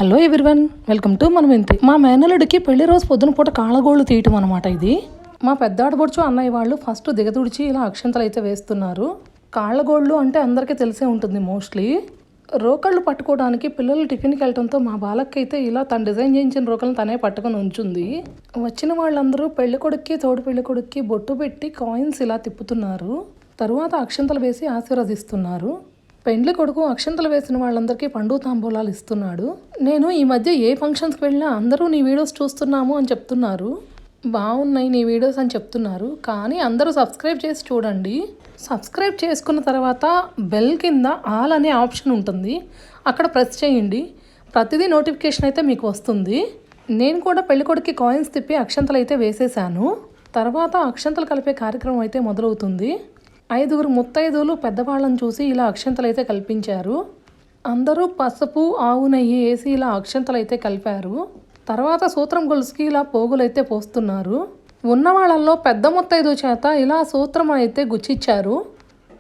Hello everyone, welcome to మనం ఇంతే. మా మేనల్లుడికి పెళ్లి రోజు పొద్దున పూట కాళ్ళగోళ్ళు తీయటం అనమాట ఇది. మా పెద్ద ఆడబొడుచు అన్నయ్య వాళ్ళు ఫస్ట్ దిగతుడిచి ఇలా అక్షంతలు అయితే వేస్తున్నారు. కాళ్ళగోళ్ళు అంటే అందరికీ తెలిసే ఉంటుంది మోస్ట్లీ. రోకళ్ళు పట్టుకోవడానికి పిల్లలు టిఫిన్కి వెళ్ళటంతో మా బాలక్క అయితే ఇలా తను డిజైన్ చేయించిన రోకలను తనే పట్టుకొని ఉంచుంది. వచ్చిన వాళ్ళందరూ పెళ్లి కొడుక్కి తోడు పెళ్లి కొడుక్కి బొట్టు పెట్టి కాయిన్స్ ఇలా తిప్పుతున్నారు. తరువాత అక్షంతలు వేసి ఆశీర్వదిస్తున్నారు. పెండ్లి కొడుకు అక్షంతలు వేసిన వాళ్ళందరికీ పండు తాంబూలాలు ఇస్తున్నాడు. నేను ఈ మధ్య ఏ ఫంక్షన్స్కి వెళ్ళినా అందరూ నీ వీడియోస్ చూస్తున్నాము అని చెప్తున్నారు, బాగున్నాయి నీ వీడియోస్ అని చెప్తున్నారు. కానీ అందరూ సబ్స్క్రైబ్ చేసి చూడండి. సబ్స్క్రైబ్ చేసుకున్న తర్వాత బెల్ కింద ఆల్ అనే ఆప్షన్ ఉంటుంది, అక్కడ ప్రెస్ చేయండి. ప్రతిదీ నోటిఫికేషన్ అయితే మీకు వస్తుంది. నేను కూడా పెళ్ళికొడుకి కాయిన్స్ తిప్పి అక్షంతలు అయితే వేసేసాను. తర్వాత అక్షంతలు కలిపే కార్యక్రమం అయితే మొదలవుతుంది. 5 ముత్తైదువులు పెద్దవాళ్ళని చూసి ఇలా అక్షంతలు అయితే కల్పించారు. అందరూ పసుపు ఆవు నెయ్యి వేసి ఇలా అక్షంతలు అయితే కలిపారు. తర్వాత సూత్రం గొలుసుకి ఇలా పోగులు అయితే పోస్తున్నారు. ఉన్న వాళ్ళల్లో పెద్ద ముత్తైదు చేత ఇలా సూత్రం అయితే గుచ్చిచ్చారు.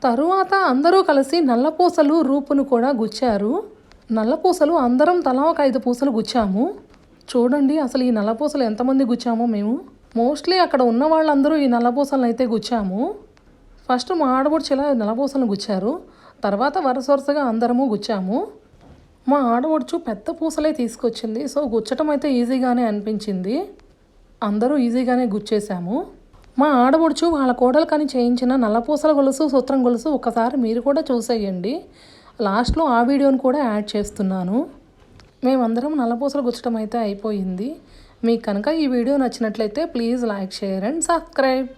తరువాత అందరూ కలిసి నల్లపూసలు రూపును కూడా గుచ్చారు. నల్లపూసలు అందరం తలా ఒక 5 పూసలు గుచ్చాము. చూడండి అసలు ఈ నల్లపూసలు ఎంతమంది గుచ్చామో మేము. మోస్ట్లీ అక్కడ ఉన్న వాళ్ళందరూ ఈ నల్లపూసలను అయితే గుచ్చాము. ఫస్ట్ మా ఆడబొడుచు ఇలా నల్లపూసలను గుచ్చారు. తర్వాత వరుసగా అందరము గుచ్చాము. మా ఆడబొడుచు పెద్ద పూసలే తీసుకొచ్చింది, సో గుచ్చటం అయితే ఈజీగానే అనిపించింది. అందరూ ఈజీగానే గుచ్చేసాము. మా ఆడబొడుచు వాళ్ళ కోడలు కానీ చేయించిన నల్లపూసల గొలుసు సూత్రం గొలుసు ఒకసారి మీరు కూడా చూసేయండి. లాస్ట్లో ఆ వీడియోని కూడా యాడ్ చేస్తున్నాను. మేమందరం నల్లపూసలు గుచ్చటం అయితే అయిపోయింది. మీకు కనుక ఈ వీడియో నచ్చినట్లయితే please like, share and subscribe.